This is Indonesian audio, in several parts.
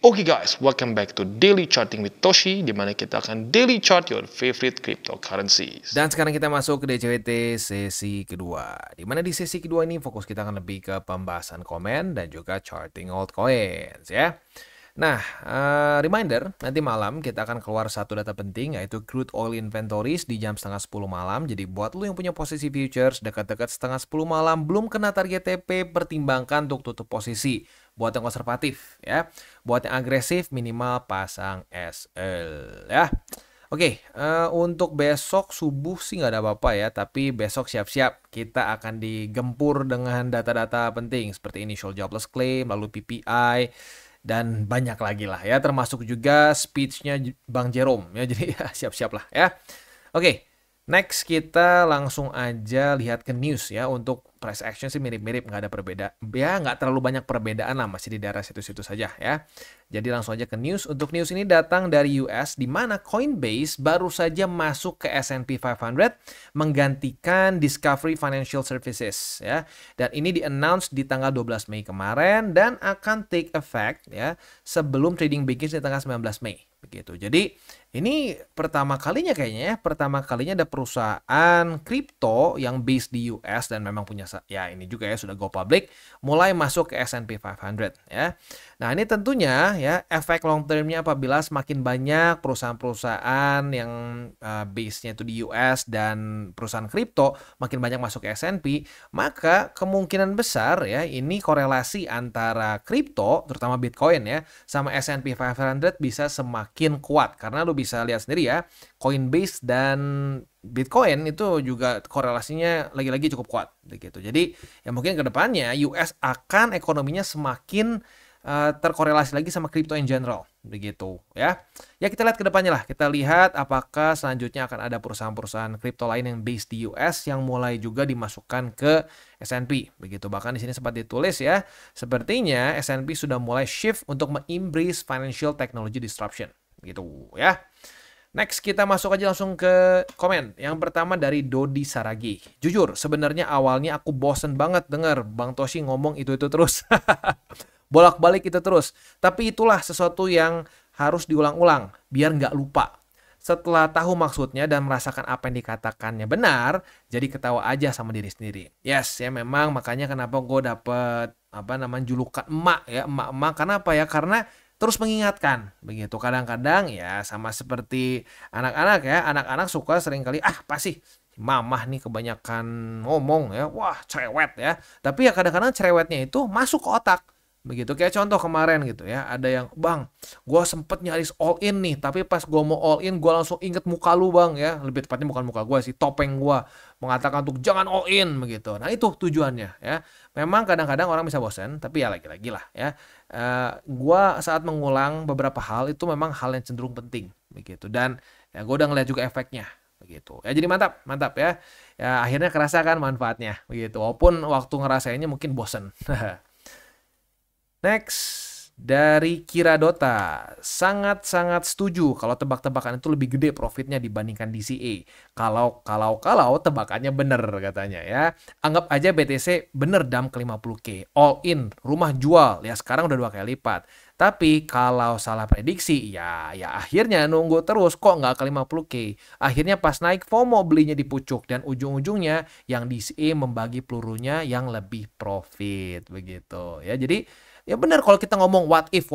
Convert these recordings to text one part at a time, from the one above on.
Oke guys, welcome back to Daily Charting with Toshi, di mana kita akan daily chart your favorite cryptocurrencies. Dan sekarang kita masuk ke DCWT sesi kedua. Di mana di sesi kedua ini fokus kita akan lebih ke pembahasan komen dan juga charting altcoins ya. Nah, reminder, nanti malam kita akan keluar satu data penting yaitu crude oil inventories di jam setengah 10 malam. Jadi buat lu yang punya posisi futures dekat-dekat setengah 10 malam belum kena target TP, pertimbangkan untuk tutup posisi. Buat yang konservatif ya, buat yang agresif minimal pasang SL ya. Oke, untuk besok subuh sih nggak ada apa-apa ya, tapi besok siap-siap kita akan digempur dengan data-data penting seperti initial jobless claim, lalu PPI, dan banyak lagi lah ya, termasuk juga speech-nya Bang Jerome ya, jadi siap-siap lah ya. Oke, next kita langsung aja lihat ke news ya. Untuk price action sih mirip-mirip, nggak ada perbedaan ya, nggak terlalu banyak perbedaan lah, masih di daerah situ-situ saja ya. Jadi langsung aja ke news. Untuk news ini datang dari US, di mana Coinbase baru saja masuk ke S&P 500 menggantikan Discovery Financial Services ya. Dan ini di-announce di tanggal 12 Mei kemarin dan akan take effect ya sebelum trading begins di tanggal 19 Mei begitu. Jadi ini pertama kalinya kayaknya ya, pertama kalinya ada perusahaan kripto yang based di US dan memang punya ya ini juga ya sudah go public mulai masuk ke S&P 500 ya. Nah, ini tentunya ya efek long termnya apabila semakin banyak perusahaan-perusahaan yang base-nya itu di US dan perusahaan kripto makin banyak masuk ke S&P, maka kemungkinan besar ya ini korelasi antara kripto terutama Bitcoin ya sama S&P 500 bisa semakin kuat karena lu bisa lihat sendiri ya, Coinbase dan Bitcoin itu juga korelasinya lagi-lagi cukup kuat begitu. Jadi ya mungkin ke depannya US akan ekonominya semakin terkorelasi lagi sama kripto in general begitu ya. Ya kita lihat ke depannya lah. Kita lihat apakah selanjutnya akan ada perusahaan-perusahaan kripto lain yang based di US yang mulai juga dimasukkan ke S&P begitu. Bahkan di sini sempat ditulis ya, sepertinya S&P sudah mulai shift untuk me-embrace financial technology disruption gitu ya. Next kita masuk aja langsung ke komen. Yang pertama dari Dodi Saragi. Jujur, sebenarnya awalnya aku bosen banget denger Bang Toshi ngomong itu-itu terus. Bolak-balik itu terus. Tapi itulah sesuatu yang harus diulang-ulang biar nggak lupa. Setelah tahu maksudnya dan merasakan apa yang dikatakannya benar, jadi ketawa aja sama diri sendiri. Yes, ya memang makanya kenapa gue dapet julukan emak ya, emak-emak. Kenapa ya? Karena terus mengingatkan begitu. Kadang-kadang ya sama seperti anak-anak ya, anak-anak suka seringkali apa sih mamah nih kebanyakan ngomong ya, wah cerewet ya. Tapi ya kadang-kadang cerewetnya itu masuk ke otak begitu. Kayak contoh kemarin gitu ya, ada yang bang, gue sempet nyaris all in nih, tapi pas gue mau all in gue langsung inget muka lu bang ya, lebih tepatnya bukan muka gue sih, topeng gue mengatakan untuk jangan all in begitu. Nah itu tujuannya ya. Memang kadang-kadang orang bisa bosan, tapi ya lagi-lagi lah ya. Gua saat mengulang beberapa hal itu memang hal yang cenderung penting begitu, dan ya gue udah ngeliat juga efeknya begitu ya. Jadi mantap ya, ya akhirnya kerasa kan manfaatnya begitu, walaupun waktu ngerasainnya mungkin bosen. Next dari Kira Dota, sangat-sangat setuju kalau tebak-tebakan itu lebih gede profitnya dibandingkan DCA. Kalau tebakannya bener katanya ya. Anggap aja BTC bener dump ke 50k, all in, rumah jual, ya sekarang udah 2 kali lipat. Tapi kalau salah prediksi ya akhirnya nunggu terus kok nggak ke 50k. Akhirnya pas naik FOMO belinya di pucuk dan ujung-ujungnya yang DCA membagi pelurunya yang lebih profit begitu ya. Jadi ya benar kalau kita ngomong what if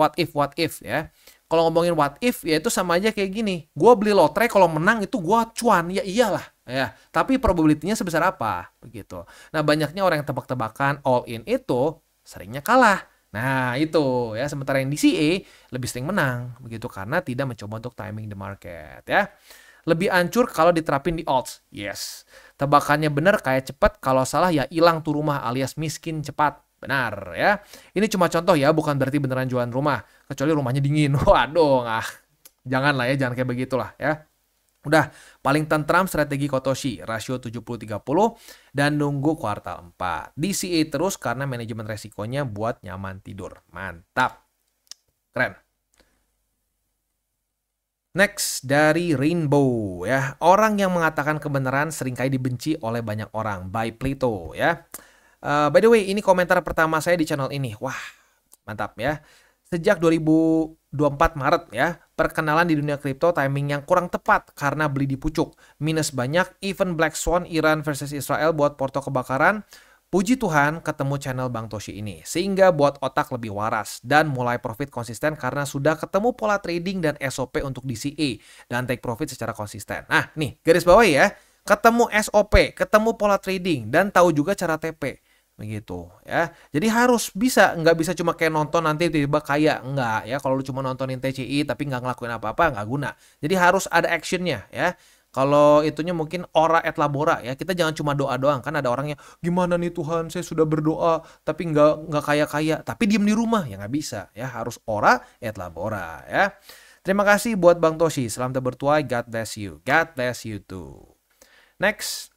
ya. Kalau ngomongin what if ya itu sama aja kayak gini. Gua beli lotre kalau menang itu gua cuan, ya iyalah ya. Tapi probability-nya sebesar apa begitu. Nah, banyaknya orang yang tebak-tebakan all in itu seringnya kalah. Nah, itu ya, sementara yang DCA lebih sering menang begitu karena tidak mencoba untuk timing the market ya. Lebih ancur kalau diterapin di alts. Yes. Tebakannya benar kayak cepat, kalau salah ya hilang tuh rumah alias miskin cepat. Benar ya. Ini cuma contoh ya, bukan berarti beneran jualan rumah. Kecuali rumahnya dingin. Waduh, janganlah ya, jangan kayak begitulah ya. Udah, paling tentram strategi Kotoshi, rasio 70-30 dan nunggu kuartal 4. DCA terus karena manajemen resikonya buat nyaman tidur. Mantap. Keren. Next dari Rainbow ya. Orang yang mengatakan kebenaran seringkali dibenci oleh banyak orang. By Plato ya. By the way, ini komentar pertama saya di channel ini. Wah, mantap ya. Sejak 2000 24 Maret ya. Perkenalan di dunia kripto timing yang kurang tepat karena beli di pucuk. Minus banyak, even Black Swan Iran versus Israel buat porto kebakaran. Puji Tuhan ketemu channel Bang Toshi ini, sehingga buat otak lebih waras dan mulai profit konsisten karena sudah ketemu pola trading dan SOP untuk DCA dan take profit secara konsisten. Nah nih garis bawah ya, ketemu SOP, ketemu pola trading dan tahu juga cara TP. Begitu ya, jadi harus bisa, nggak bisa cuma kayak nonton nanti tiba-tiba kaya, nggak ya. Kalau lu cuma nontonin TCI tapi nggak ngelakuin apa-apa nggak guna, jadi harus ada actionnya ya. Kalau itunya mungkin ora et labora ya, kita jangan cuma doa doang. Kan ada orangnya, gimana nih Tuhan, saya sudah berdoa tapi nggak kaya-kaya, tapi diem di rumah, ya nggak bisa ya, harus ora et labora ya. Terima kasih buat Bang Toshi, selamat bertuai, God bless you, God bless you too. Next.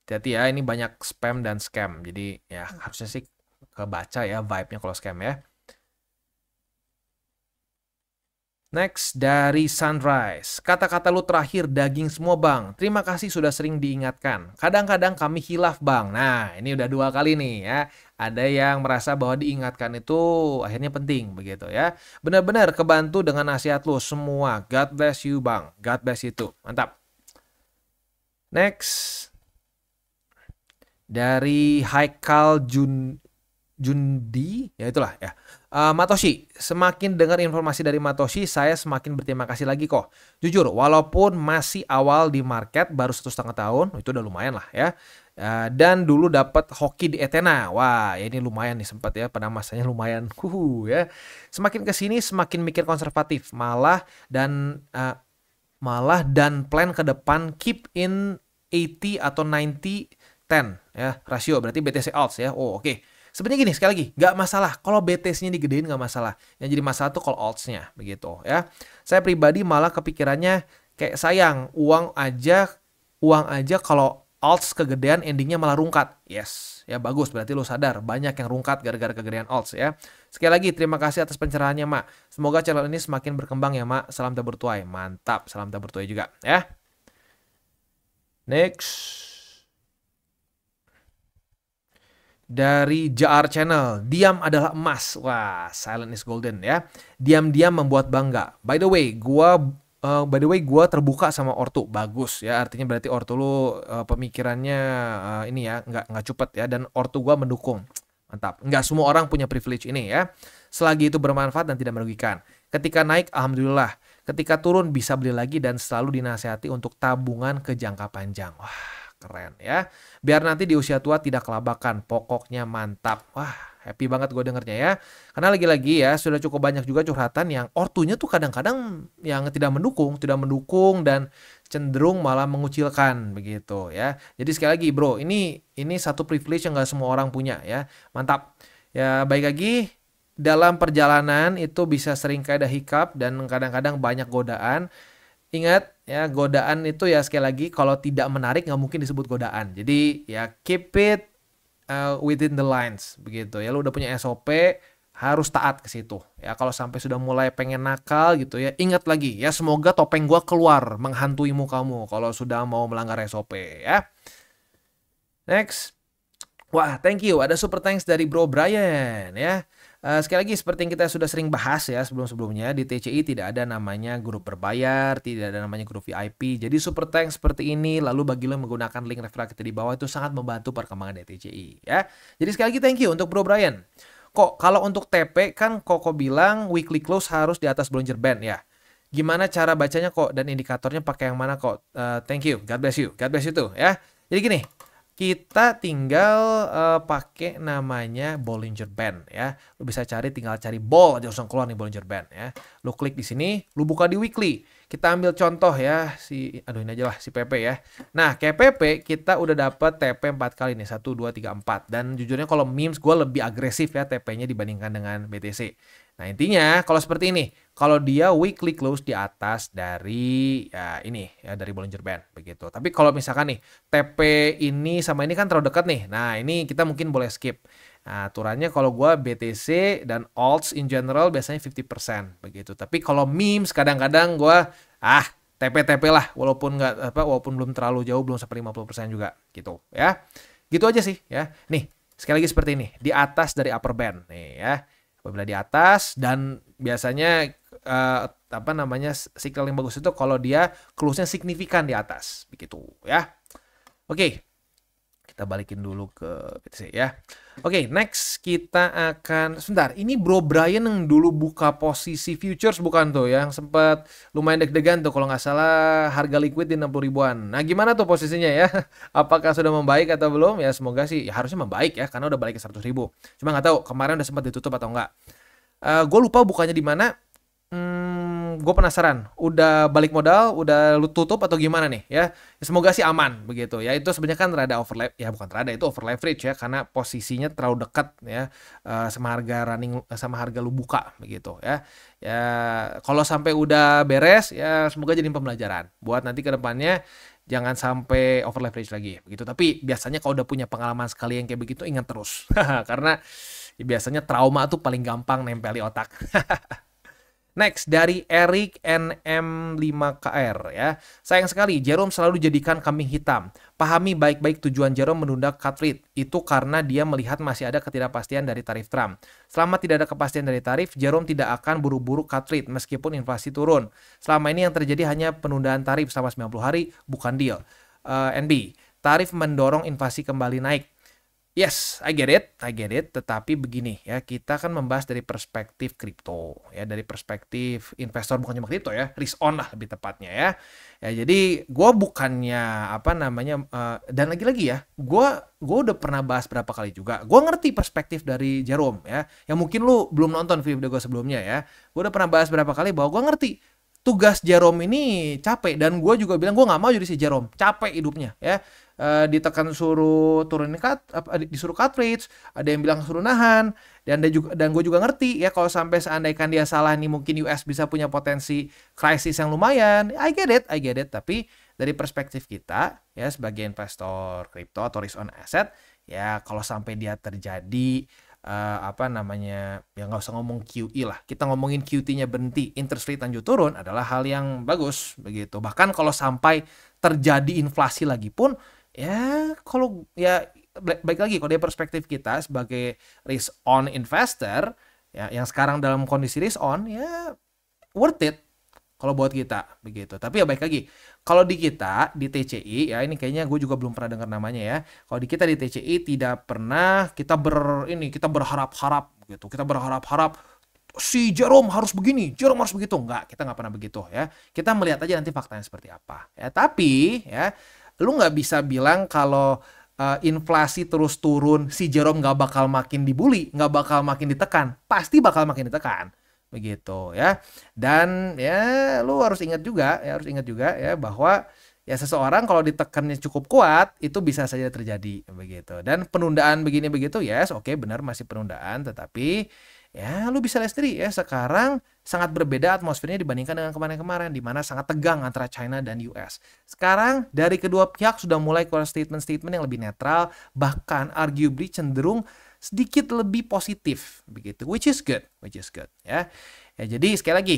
Hati-hati ya, ini banyak spam dan scam, jadi ya harusnya sih kebaca ya vibe-nya kalau scam ya. Next, dari Sunrise. Kata-kata lu terakhir daging semua bang. Terima kasih sudah sering diingatkan. Kadang-kadang kami hilaf bang. Nah, ini udah 2 kali nih ya. Ada yang merasa bahwa diingatkan itu akhirnya penting begitu ya. Benar-benar kebantu dengan nasihat lu semua. God bless you bang. God bless you too. Mantap. Next. Dari Haikal Jundi, ya itulah ya. Matoshi, semakin dengar informasi dari Matoshi, saya semakin berterima kasih lagi kok. Jujur, walaupun masih awal di market, baru 1,5 tahun, itu udah lumayan lah ya. Dan dulu dapat hoki di Ethena. Wah, ya ini lumayan nih, sempat ya, pada masanya lumayan. Ya. Semakin kesini semakin mikir konservatif, malah dan plan ke depan keep in 80 atau 90-10 ya, rasio berarti BTC Alts ya. Oh, oke. Sebenarnya gini, sekali lagi, nggak masalah. Kalau BTC-nya digedein nggak masalah. Yang jadi masalah tuh kalau alts-nya, begitu ya. Saya pribadi malah kepikirannya kayak sayang, uang aja kalau alts kegedean endingnya malah rungkat. Yes, ya bagus. Berarti lo sadar, banyak yang rungkat gara-gara kegedean alts ya. Sekali lagi, terima kasih atas pencerahannya, Mak. Semoga channel ini semakin berkembang ya, Mak. Salam tabur tuai. Mantap, salam tabur tuai juga ya. Next. Dari JR Channel, diam adalah emas. Wah, silent is golden ya. Diam-diam membuat bangga. By the way, gua terbuka sama ortu. Bagus ya, artinya berarti ortu lu pemikirannya ini ya, nggak cupet ya, dan ortu gua mendukung. Mantap. Nggak semua orang punya privilege ini ya. Selagi itu bermanfaat dan tidak merugikan. Ketika naik, alhamdulillah. Ketika turun bisa beli lagi dan selalu dinasihati untuk tabungan ke jangka panjang. Wah, keren ya. Biar nanti di usia tua tidak kelabakan. Pokoknya mantap. Wah, happy banget gue dengernya ya. Karena lagi-lagi ya, sudah cukup banyak juga curhatan yang ortunya tuh kadang-kadang yang tidak mendukung dan cenderung malah mengucilkan begitu ya. Jadi sekali lagi bro, ini satu privilege yang gak semua orang punya ya. Mantap. Ya baik lagi, dalam perjalanan itu bisa sering ada hiccup dan kadang-kadang banyak godaan. Ingat ya, godaan itu ya sekali lagi kalau tidak menarik nggak mungkin disebut godaan. Jadi ya keep it within the lines begitu ya. Lu udah punya SOP, harus taat ke situ. Ya kalau sampai sudah mulai pengen nakal gitu ya, ingat lagi ya, semoga topeng gua keluar menghantui mukamu kalau sudah mau melanggar SOP ya. Next. Wah, thank you. Ada super thanks dari Bro Brian ya. Sekali lagi seperti yang kita sudah sering bahas ya sebelum-sebelumnya, di TCI tidak ada namanya grup berbayar, tidak ada namanya grup VIP. Jadi super thanks seperti ini, lalu bagi lo yang menggunakan link referral kita di bawah itu sangat membantu perkembangan dari TCI ya. Jadi sekali lagi thank you untuk Bro Brian. Kok kalau untuk TP kan Koko bilang weekly close harus di atas Bollinger Band ya. Gimana cara bacanya kok dan indikatornya pakai yang mana kok? Thank you, God bless you tuh ya. Jadi gini, kita tinggal pakai namanya Bollinger Band ya. Lu bisa tinggal cari ball aja langsung keluar nih Bollinger Band ya. Lu klik di sini, lu buka di weekly. Kita ambil contoh ya si ini aja lah si PP ya. Nah, kayak PP kita udah dapat TP 4 kali nih. 1 2 3 4. Dan jujurnya kalau memes gue lebih agresif ya TP-nya dibandingkan dengan BTC. Nah, intinya kalau seperti ini, kalau dia weekly close di atas dari ya ini ya dari Bollinger Band begitu. Tapi kalau misalkan nih TP ini sama ini kan terlalu dekat nih. Nah, ini kita mungkin boleh skip. Nah, aturannya kalau gua BTC dan alts in general biasanya 50% begitu. Tapi kalau memes kadang-kadang gua TP lah walaupun belum terlalu jauh, belum sampai 50% juga gitu ya. Gitu aja sih ya. Nih, sekali lagi seperti ini, di atas dari upper band nih ya. Apabila di atas, dan biasanya apa namanya, signal yang bagus itu kalau dia close-nya signifikan di atas, begitu ya. Oke, kita balikin dulu ke BTC ya. Oke, next kita akan sebentar. Ini Bro Brian yang dulu buka posisi futures bukan tuh, yang sempat lumayan deg-degan tuh kalau nggak salah harga liquid di 60 ribuan. Nah, gimana tuh posisinya ya? Apakah sudah membaik atau belum? Ya semoga sih ya harusnya membaik ya karena udah balik ke 100 ribu. Cuma nggak tahu kemarin udah sempat ditutup atau enggak. Gue lupa bukanya di mana. Gue penasaran, udah balik modal, udah lu tutup atau gimana nih ya? Semoga sih aman begitu ya. Itu sebenarnya kan rada over, ya bukan rada, itu over leverage ya, karena posisinya terlalu dekat ya sama harga running, sama harga lu buka begitu ya. Ya kalau sampai udah beres ya semoga jadi pembelajaran buat nanti ke depannya, jangan sampai over leverage lagi begitu. Tapi biasanya kalau udah punya pengalaman sekali yang kayak begitu, ingat terus karena ya, biasanya trauma tuh paling gampang nempel di otak. Next, dari Eric NM5KR ya. Sayang sekali, Jerome selalu jadikan kambing hitam. Pahami baik-baik tujuan Jerome menunda cut rate. Itu karena dia melihat masih ada ketidakpastian dari tarif Trump. Selama tidak ada kepastian dari tarif, Jerome tidak akan buru-buru cut rate meskipun inflasi turun. Selama ini yang terjadi hanya penundaan tarif selama 90 hari, bukan deal. NB, tarif mendorong inflasi kembali naik. Yes, I get it. Tetapi begini ya, kita kan membahas dari perspektif kripto ya, dari perspektif investor, bukan cuma kripto ya, risk on lah lebih tepatnya ya. Ya jadi gue bukannya apa namanya, dan lagi-lagi ya, gue udah pernah bahas berapa kali juga. Gue ngerti perspektif dari Jerome ya. Yang mungkin lu belum nonton video gue sebelumnya ya. Gue udah pernah bahas berapa kali bahwa gue ngerti tugas Jerome ini capek, dan gue juga bilang gue nggak mau jadi si Jerome, capek hidupnya ya. Ditekan suruh turunin disuruh cut rates, ada yang bilang suruh nahan, dan gue juga ngerti ya kalau sampai seandainya dia salah nih, mungkin US bisa punya potensi krisis yang lumayan. I get it. Tapi dari perspektif kita ya sebagai investor kripto atau risk on asset ya, kalau sampai dia terjadi apa namanya, ya nggak usah ngomong QE lah, kita ngomongin QT-nya berhenti, interest rate lanjut turun adalah hal yang bagus begitu. Bahkan kalau sampai terjadi inflasi lagi pun ya, kalau ya baik lagi kalau dari perspektif kita sebagai risk on investor ya, yang sekarang dalam kondisi risk on ya worth it kalau buat kita begitu. Tapi ya baik lagi, kalau di kita di TCI ya, ini kayaknya gue juga belum pernah dengar namanya ya. Kalau di kita di TCI tidak pernah kita berharap-harap gitu. Kita berharap-harap si Jerome harus begini, Jerome harus begitu. Enggak, kita nggak pernah begitu ya. Kita melihat aja nanti faktanya seperti apa ya. Tapi ya, lu nggak bisa bilang kalau inflasi terus turun, si Jerome nggak bakal makin dibully, nggak bakal makin ditekan. Pasti bakal makin ditekan begitu ya. Dan ya lu harus ingat juga ya bahwa ya seseorang kalau ditekannya cukup kuat itu bisa saja terjadi begitu. Dan penundaan begini begitu, yes, oke, benar masih penundaan, tetapi ya lu bisa lihat sendiri ya, sekarang sangat berbeda atmosfernya dibandingkan dengan kemarin-kemarin di mana sangat tegang antara China dan US. Sekarang dari kedua pihak sudah mulai keluar statement-statement yang lebih netral, bahkan arguably cenderung sedikit lebih positif begitu, which is good ya. Ya jadi sekali lagi,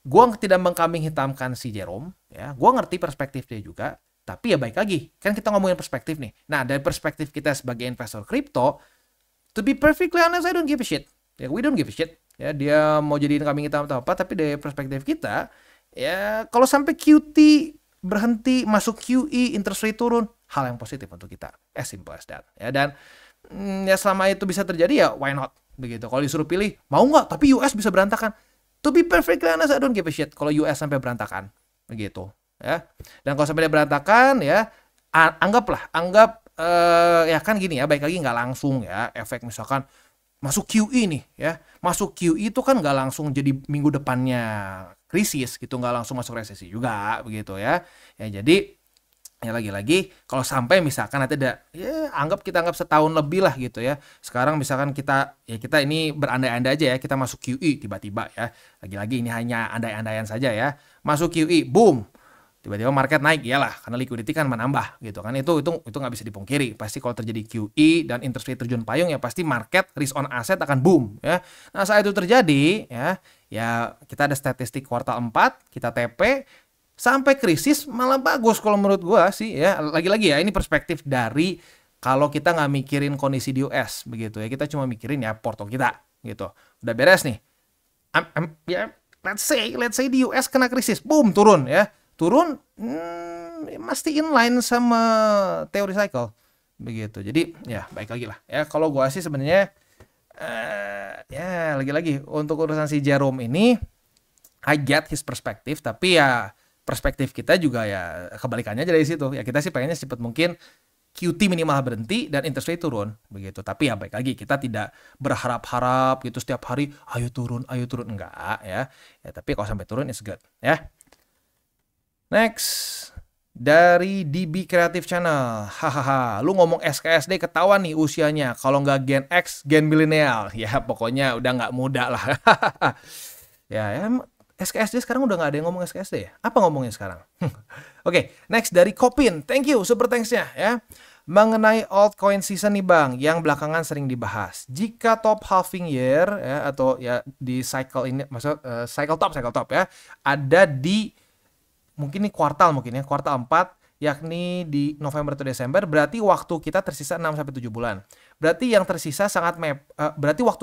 gue tidak mengkambing hitamkan si Jerome ya, gue ngerti perspektif dia juga, tapi ya baik lagi, kan kita ngomongin perspektif nih. Nah, dari perspektif kita sebagai investor kripto, to be perfectly honest, I don't give a shit ya, we don't give a shit ya, dia mau jadiin kambing hitam atau apa. Tapi dari perspektif kita ya, kalau sampai QT berhenti, masuk QE, interest rate turun, hal yang positif untuk kita, as simple as that ya. Dan ya selama itu bisa terjadi ya why not begitu. Kalau disuruh pilih, mau nggak tapi US bisa berantakan, to be perfectly honest, I don't give a shit kalau US sampai berantakan begitu ya. Dan kalau sampai dia berantakan ya, anggap ya kan gini ya, baik lagi nggak langsung ya efek, misalkan masuk QE nih ya, masuk QE itu kan nggak langsung jadi minggu depannya krisis gitu, nggak langsung masuk resesi juga begitu ya. Ya jadi ya lagi-lagi kalau sampai misalkan nanti ada ya, kita anggap setahun lebih lah gitu ya. Sekarang misalkan kita ini berandai-andai aja ya, kita masuk QE tiba-tiba ya. Lagi-lagi ini hanya andai-andaian saja ya. Masuk QE, boom. Tiba-tiba market naik, iyalah karena liquidity kan menambah gitu kan. Itu nggak bisa dipungkiri. Pasti kalau terjadi QE dan interest rate terjun payung ya pasti market risk on asset akan boom ya. Nah, saat itu terjadi ya kita ada statistik kuartal 4, kita TP sampai krisis malah bagus kalau menurut gua sih ya. Lagi-lagi ya, ini perspektif dari kalau kita nggak mikirin kondisi di US begitu ya, kita cuma mikirin ya porto kita gitu. Udah beres nih. Ya, let's say di US kena krisis, boom, turun ya. Turun mesti inline sama teori cycle. Begitu. Jadi ya baik lagi lah. Ya kalau gua sih sebenarnya ya lagi-lagi untuk urusan si Jerome ini I get his perspective, tapi ya perspektif kita juga ya kebalikannya aja dari situ. Ya kita sih pengennya secepat mungkin QT minimal berhenti dan interest rate turun begitu. Tapi ya baik lagi kita tidak berharap-harap gitu setiap hari ayo turun enggak ya. Ya tapi kalau sampai turun is good ya. Next dari DB Creative Channel. Hahaha, lu ngomong SKSD ketahuan nih usianya. Kalau nggak Gen X, Gen milenial. Ya pokoknya udah nggak muda lah. ya SKSD sekarang udah nggak ada yang ngomong SKSD ya? Apa ngomongnya sekarang? Oke, next dari Kopin. Thank you, super thanks-nya ya. Mengenai altcoin season nih Bang, yang belakangan sering dibahas. Jika top halving year ya atau ya di cycle ini, maksud cycle top ya, ada di mungkin nih kuartal 4 yakni di November atau Desember, berarti waktu kita tersisa 6-7 bulan. Berarti waktu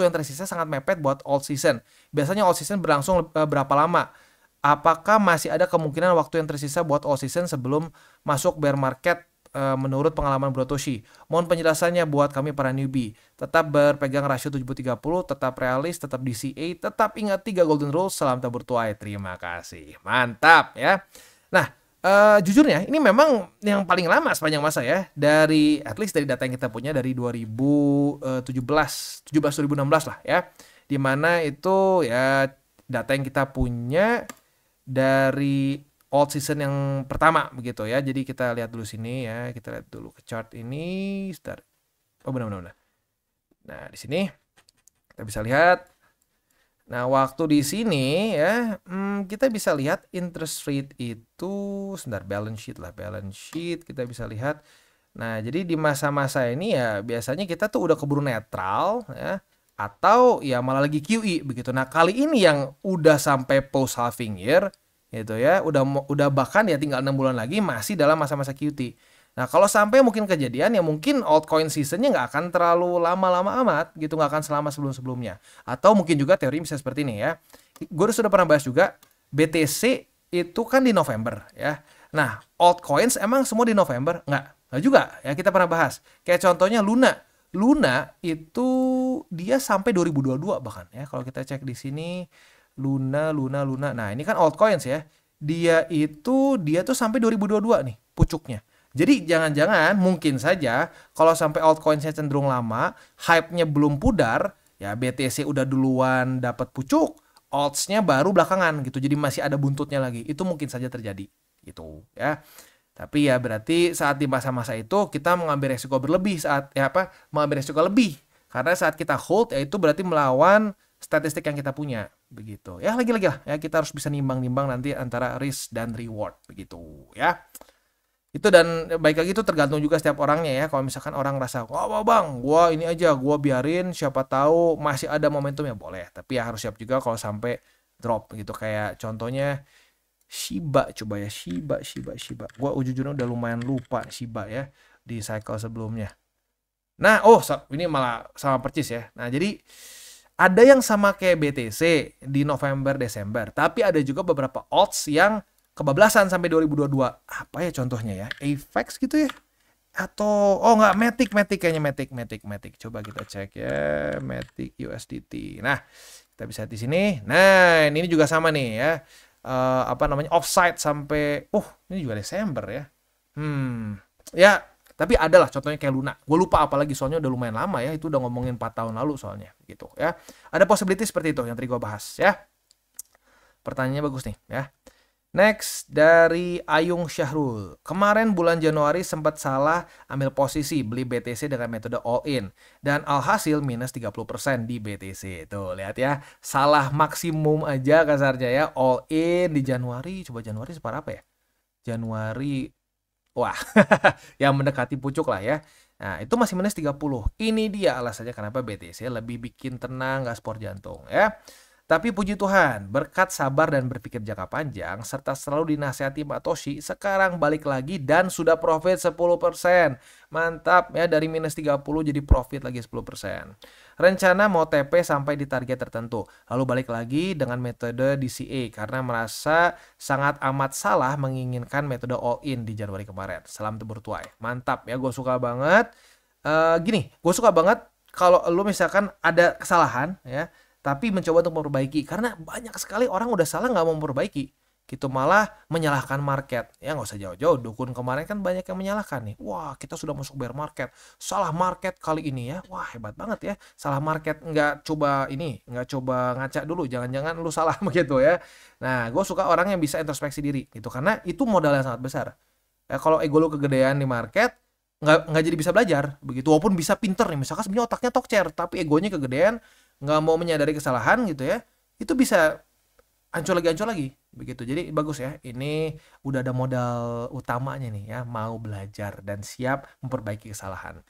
yang tersisa sangat mepet buat all season. Biasanya all season berlangsung berapa lama? Apakah masih ada kemungkinan waktu yang tersisa buat all season sebelum masuk bear market menurut pengalaman Bro Toshi? Mohon penjelasannya buat kami para newbie. Tetap berpegang rasio 70-30, tetap realis, tetap DCA, tetap ingat 3 golden rules. Salam tabur tuai. Terima kasih. Mantap ya. Nah, jujurnya ini memang yang paling lama sepanjang masa ya. Dari at least dari data yang kita punya dari 2016 lah ya. Dimana itu ya data yang kita punya dari old season yang pertama begitu ya. Jadi kita lihat dulu sini ya. Kita lihat dulu ke chart ini. Start. Oh benar. Nah di sini kita bisa lihat. Nah waktu di sini ya kita bisa lihat interest rate itu sebentar balance sheet kita bisa lihat. Nah jadi di masa-masa ini ya biasanya kita tuh udah keburu netral ya. Atau ya malah lagi QE begitu. Nah kali ini yang udah sampai post halving year gitu ya, udah bahkan ya tinggal 6 bulan lagi masih dalam masa-masa QT. Nah kalau sampai mungkin kejadian ya mungkin altcoin seasonnya nggak akan terlalu lama-lama amat gitu, nggak akan selama sebelum-sebelumnya. Atau mungkin juga teori bisa seperti ini ya. Gue sudah pernah bahas juga BTC itu kan di November ya. Nah altcoins emang semua di November? Nggak juga ya, kita pernah bahas. Kayak contohnya Luna itu dia sampai 2022 bahkan ya. Kalau kita cek di sini Luna. Nah, ini kan altcoins ya. Dia tuh sampai 2022 nih pucuknya. Jadi jangan-jangan mungkin saja kalau sampai altcoinsnya cenderung lama, hype-nya belum pudar, ya BTC udah duluan dapat pucuk, alts-nya baru belakangan gitu. Jadi masih ada buntutnya lagi. Itu mungkin saja terjadi gitu ya. Tapi ya berarti saat di masa-masa itu kita mengambil resiko berlebih mengambil resiko lebih. Karena saat kita hold ya itu berarti melawan statistik yang kita punya begitu. Ya lagi-lagi lah ya kita harus bisa nimbang-nimbang nanti antara risk dan reward begitu ya. Itu dan baik lagi itu tergantung juga setiap orangnya ya. Kalau misalkan orang rasa, "Wah, Bang, gua ini aja, gua biarin siapa tahu masih ada momentum ya boleh." Tapi ya harus siap juga kalau sampai drop gitu. Kayak contohnya Shiba, coba ya Shiba. Gua jujurnya udah lumayan lupa Shiba ya di cycle sebelumnya. Nah, ini malah sama percis ya. Nah, jadi ada yang sama kayak BTC di November Desember, tapi ada juga beberapa alts yang kebablasan sampai 2022. Apa ya contohnya ya? Apex gitu ya? Atau enggak, Matic kayaknya Matic. Coba kita cek ya, Matic USDT. Nah, kita bisa di sini. Nah, ini juga sama nih ya. Offside sampai ini juga Desember ya. Ya, tapi ada lah contohnya kayak Luna. Gue lupa apalagi soalnya udah lumayan lama ya. Itu udah ngomongin 4 tahun lalu soalnya gitu ya. Ada possibility seperti itu yang tadi gue bahas ya. Pertanyaannya bagus nih ya. Next dari Ayung Syahrul. Kemarin bulan Januari sempat salah ambil posisi beli BTC dengan metode all in. Dan alhasil minus 30% di BTC. Tuh lihat ya. Salah maksimum aja kasarnya ya. All in di Januari. Coba Januari separah apa ya? Januari. Wah, yang mendekati pucuk lah ya. Nah, itu masih minus 30. Ini dia alasannya kenapa BTC lebih bikin tenang, gak sport jantung ya. Tapi puji Tuhan, berkat sabar dan berpikir jangka panjang, serta selalu dinasihati Mbak Toshi, sekarang balik lagi dan sudah profit 10%. Mantap ya, dari minus 30 jadi profit lagi 10%. Rencana mau TP sampai di target tertentu. Lalu balik lagi dengan metode DCA karena merasa sangat amat salah menginginkan metode all in di Januari kemarin. Salam tebur tuai. Mantap ya, gue suka banget. Gue suka banget kalau lu misalkan ada kesalahan ya, tapi mencoba untuk memperbaiki, karena banyak sekali orang udah salah nggak mau memperbaiki gitu, malah menyalahkan market. Ya nggak usah jauh-jauh, dukun kemarin kan banyak yang menyalahkan nih, wah kita sudah masuk bear market, salah market kali ini ya, wah hebat banget ya, salah market, nggak coba ngaca dulu, jangan-jangan lu salah begitu ya. Nah gue suka orang yang bisa introspeksi diri gitu, karena itu modal yang sangat besar ya. Kalau ego lu kegedean di market, nggak jadi bisa belajar begitu, walaupun bisa pinter nih, misalkan sebenarnya otaknya tokcer tapi egonya kegedean, nggak mau menyadari kesalahan gitu ya, itu bisa hancur lagi begitu. Jadi bagus ya, ini udah ada modal utamanya nih ya, mau belajar dan siap memperbaiki kesalahan.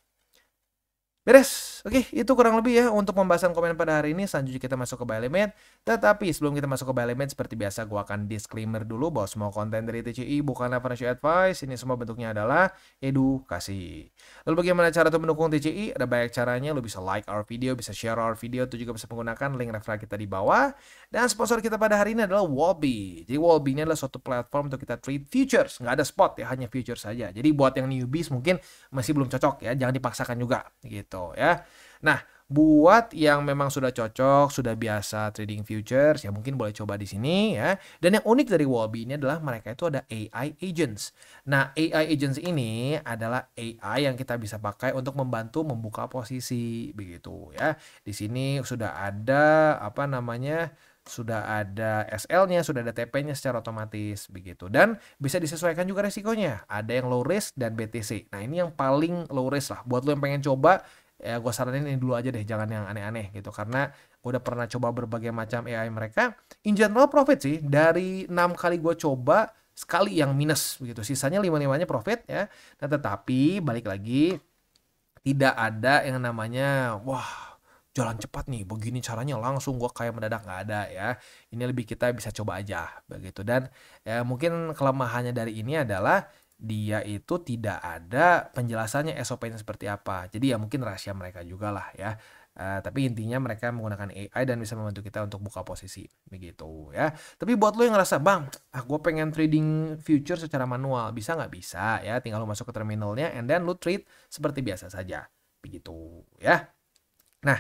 Beres. Oke, itu kurang lebih ya untuk pembahasan komen pada hari ini. Selanjutnya kita masuk ke buy limit. Tetapi sebelum kita masuk ke buy limit, seperti biasa gue akan disclaimer dulu bahwa semua konten dari TCI bukanlah financial advice. Ini semua bentuknya adalah edukasi. Lalu bagaimana cara untuk mendukung TCI? Ada banyak caranya. Lo bisa like our video, bisa share our video, itu juga bisa menggunakan link referral kita di bawah. Dan sponsor kita pada hari ini adalah Wallby. Jadi Wallby ini adalah suatu platform untuk kita trade futures. Nggak ada spot ya, hanya futures saja. Jadi buat yang newbies mungkin masih belum cocok ya, jangan dipaksakan juga gitu ya. Nah, buat yang memang sudah cocok, sudah biasa trading futures, ya mungkin boleh coba di sini ya. Dan yang unik dari Wallby ini adalah mereka itu ada AI agents. Nah, AI agents ini adalah AI yang kita bisa pakai untuk membantu membuka posisi begitu ya. Di sini sudah ada sudah ada SL-nya, sudah ada TP-nya secara otomatis begitu, dan bisa disesuaikan juga resikonya. Ada yang low risk dan BTC. Nah, ini yang paling low risk lah. Buat lo yang pengen coba, ya gue saranin ini dulu aja deh, jangan yang aneh-aneh gitu, karena gue udah pernah coba berbagai macam AI mereka. In general profit sih, dari 6 kali gue coba, sekali yang minus begitu, sisanya 5-5-nya profit ya. Nah, tetapi balik lagi, tidak ada yang namanya wah jalan cepat nih, begini caranya langsung gue kayak mendadak, nggak ada ya. Ini lebih kita bisa coba aja begitu. Dan ya mungkin kelemahannya dari ini adalah dia itu tidak ada penjelasannya SOP-nya seperti apa. Jadi ya mungkin rahasia mereka juga lah ya. Tapi intinya mereka menggunakan AI dan bisa membantu kita untuk buka posisi begitu ya. Tapi buat lo yang ngerasa, bang, gue pengen trading future secara manual, bisa nggak? Bisa ya, tinggal lo masuk ke terminalnya and then lo trade seperti biasa saja begitu ya. Nah,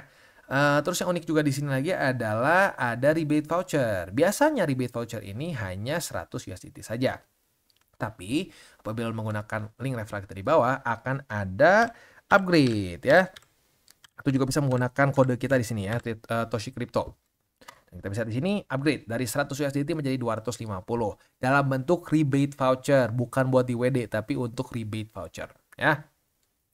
terus yang unik juga di sini lagi adalah ada rebate voucher. Biasanya rebate voucher ini hanya 100 USDT saja. Tapi apabila menggunakan link referral kita di bawah, akan ada upgrade ya. Atau juga bisa menggunakan kode kita di sini ya, Toshi Crypto. Dan kita bisa di sini upgrade dari 100 USDT menjadi 250 dalam bentuk rebate voucher, bukan buat di WD tapi untuk rebate voucher ya.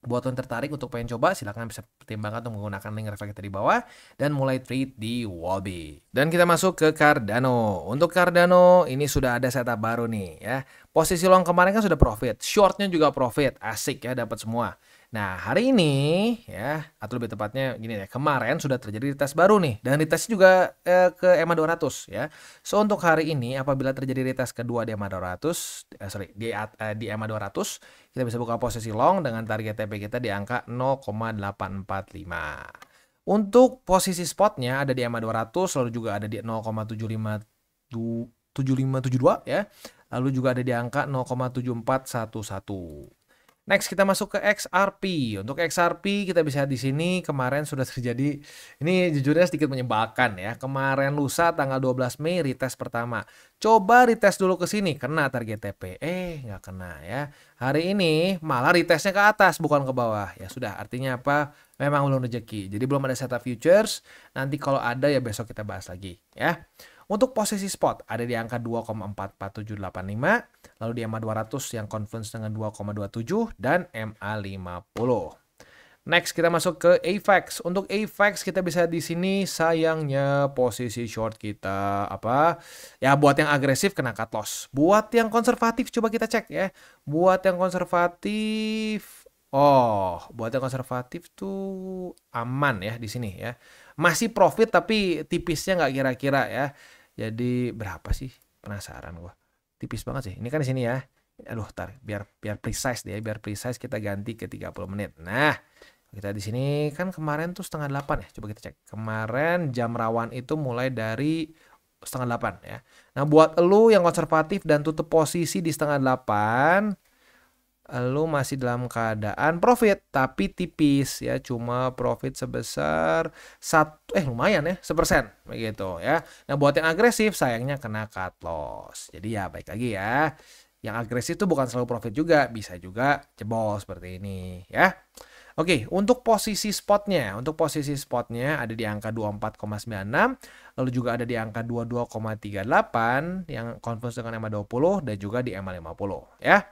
Buat yang tertarik untuk pengen coba, silahkan bisa pertimbangkan untuk menggunakan link referral kita di bawah dan mulai trade di Wallby. Dan kita masuk ke Cardano. Untuk Cardano ini sudah ada setup baru nih ya. Posisi long kemarin kan sudah profit, shortnya juga profit, asik ya, dapat semua. Nah, hari ini ya, atau lebih tepatnya gini deh, kemarin sudah terjadi retest baru nih, dan retest juga ke EMA 200 ya. So untuk hari ini apabila terjadi retest kedua di EMA 200, di EMA 200, kita bisa buka posisi long dengan target TP kita di angka 0,845. Untuk posisi spotnya ada di EMA 200, lalu juga ada di 0,7572 ya. Lalu juga ada di angka 0,7411. Next kita masuk ke XRP. Untuk XRP kita bisa lihat di sini kemarin sudah terjadi, ini jujurnya sedikit menyebalkan ya. Kemarin lusa tanggal 12 Mei retest pertama. Coba retest dulu ke sini, kena target TP. Nggak kena ya. Hari ini malah retestnya ke atas bukan ke bawah. Ya sudah, artinya apa? Memang belum rezeki. Jadi belum ada setup futures. Nanti kalau ada ya besok kita bahas lagi ya. Untuk posisi spot ada di angka 2,44785, lalu di EMA 200 yang conference dengan 2,27 dan MA50. Next kita masuk ke AVAX. Untuk AVAX kita bisa di sini sayangnya posisi short kita ya, buat yang agresif kena cut loss. Buat yang konservatif coba kita cek ya. Buat yang konservatif Oh, buat yang konservatif tuh aman ya di sini ya. Masih profit tapi tipisnya nggak kira-kira ya. Jadi berapa sih? Penasaran gua. Tipis banget sih. Ini kan di sini ya. Aduh, tar biar biar precise deh, biar precise kita ganti ke 30 menit. Nah, kita di sini kan kemarin tuh setengah 8 ya. Coba kita cek. Kemarin jam rawan itu mulai dari setengah 8 ya. Nah, buat elu yang konservatif dan tutup posisi di setengah 8, lu masih dalam keadaan profit tapi tipis ya, cuma profit sebesar lumayan ya 1% begitu ya. Nah buat yang agresif sayangnya kena cut loss, jadi ya baik lagi ya, yang agresif tuh bukan selalu profit juga, bisa juga jebol seperti ini ya. Oke, untuk posisi spotnya ada di angka 24,96, lalu juga ada di angka 22,38 yang converse dengan EMA 20 dan juga di EMA 50 ya.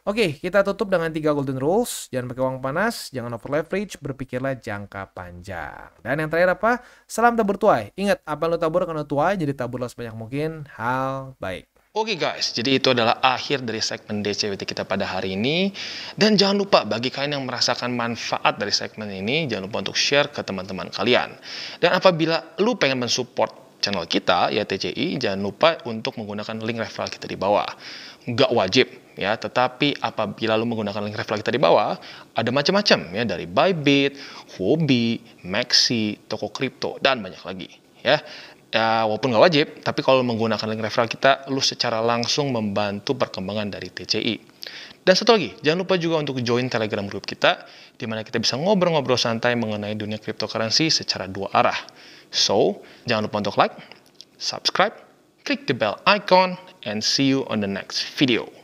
Oke, kita tutup dengan 3 golden rules. Jangan pakai uang panas, jangan over leverage, berpikirlah jangka panjang. Dan yang terakhir apa? Salam tabur tuai. Ingat, apa yang lo tabur akan lo tuai, jadi taburlah sebanyak mungkin hal baik. Oke guys, jadi itu adalah akhir dari segmen DCWT kita pada hari ini. Dan jangan lupa bagi kalian yang merasakan manfaat dari segmen ini, jangan lupa untuk share ke teman-teman kalian. Dan apabila lu pengen mensupport channel kita, ya TCI, jangan lupa untuk menggunakan link referral kita di bawah. Nggak wajib ya, tetapi apabila lu menggunakan link referral kita di bawah, ada macam-macam ya, dari Bybit, Huobi, Maxi, toko kripto, dan banyak lagi ya. Ya, walaupun nggak wajib, tapi kalau menggunakan link referral kita, lu secara langsung membantu perkembangan dari TCI. Dan satu lagi, jangan lupa juga untuk join Telegram group kita, di mana kita bisa ngobrol-ngobrol santai mengenai dunia cryptocurrency secara dua arah. So, jangan lupa untuk like, subscribe, click the bell icon, and see you on the next video.